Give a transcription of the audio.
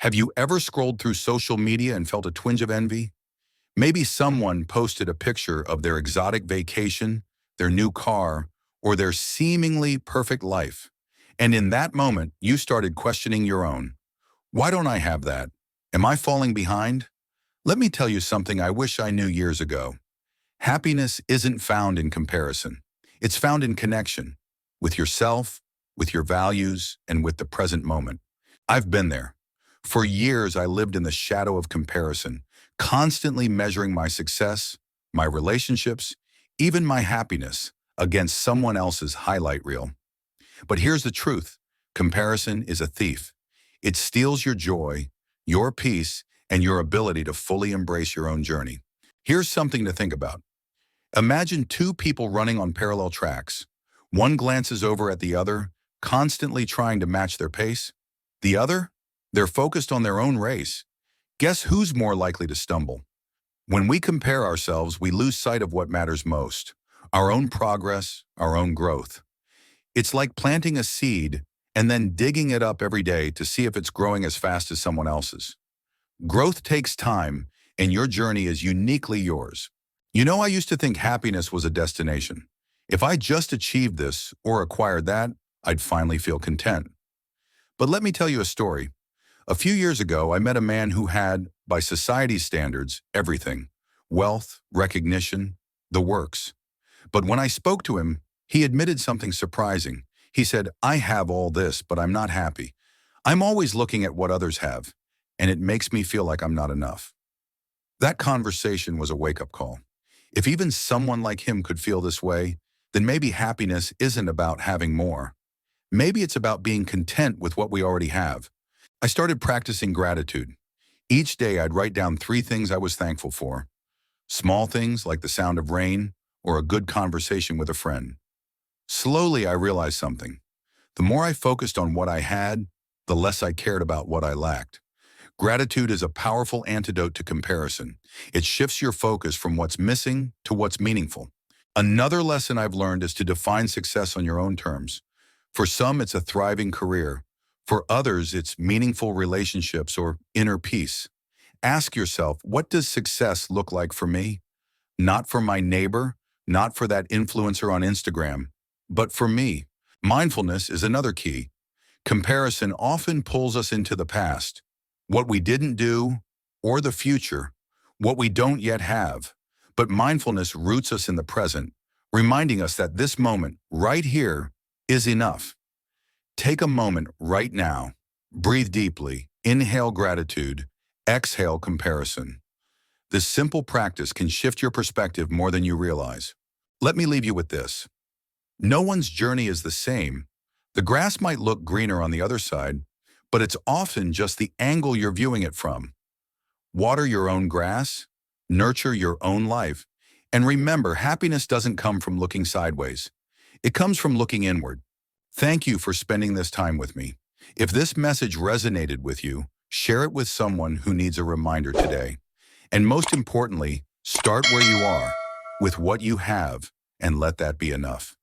Have you ever scrolled through social media and felt a twinge of envy? Maybe someone posted a picture of their exotic vacation, their new car, or their seemingly perfect life. And in that moment, you started questioning your own. Why don't I have that? Am I falling behind? Let me tell you something I wish I knew years ago. Happiness isn't found in comparison. It's found in connection with yourself, with your values, and with the present moment. I've been there. For years, I lived in the shadow of comparison, constantly measuring my success, my relationships, even my happiness against someone else's highlight reel. But here's the truth. Comparison is a thief. It steals your joy, your peace, and your ability to fully embrace your own journey. Here's something to think about. Imagine two people running on parallel tracks. One glances over at the other, constantly trying to match their pace. The other? They're focused on their own race. Guess who's more likely to stumble? When we compare ourselves, we lose sight of what matters most: our own progress, our own growth. It's like planting a seed and then digging it up every day to see if it's growing as fast as someone else's. Growth takes time, and your journey is uniquely yours. I used to think happiness was a destination. If I just achieved this or acquired that, I'd finally feel content. But let me tell you a story. A few years ago, I met a man who had, by society's standards, everything: wealth, recognition, the works. But when I spoke to him, he admitted something surprising. He said, "I have all this, but I'm not happy. I'm always looking at what others have, and it makes me feel like I'm not enough." That conversation was a wake-up call. If even someone like him could feel this way, then maybe happiness isn't about having more. Maybe it's about being content with what we already have. I started practicing gratitude. Each day I'd write down 3 things I was thankful for. Small things like the sound of rain or a good conversation with a friend. Slowly I realized something. The more I focused on what I had, the less I cared about what I lacked. Gratitude is a powerful antidote to comparison. It shifts your focus from what's missing to what's meaningful. Another lesson I've learned is to define success on your own terms. For some, it's a thriving career. For others, it's meaningful relationships or inner peace. Ask yourself, what does success look like for me? Not for my neighbor, not for that influencer on Instagram, but for me. Mindfulness is another key. Comparison often pulls us into the past, what we didn't do, or the future, what we don't yet have. But mindfulness roots us in the present, reminding us that this moment, right here, is enough. Take a moment right now. Breathe deeply. Inhale gratitude. Exhale comparison. This simple practice can shift your perspective more than you realize. Let me leave you with this. No one's journey is the same. The grass might look greener on the other side, but it's often just the angle you're viewing it from. Water your own grass, nurture your own life, and remember, happiness doesn't come from looking sideways. It comes from looking inward. Thank you for spending this time with me. If this message resonated with you, share it with someone who needs a reminder today. And most importantly, start where you are, with what you have, and let that be enough.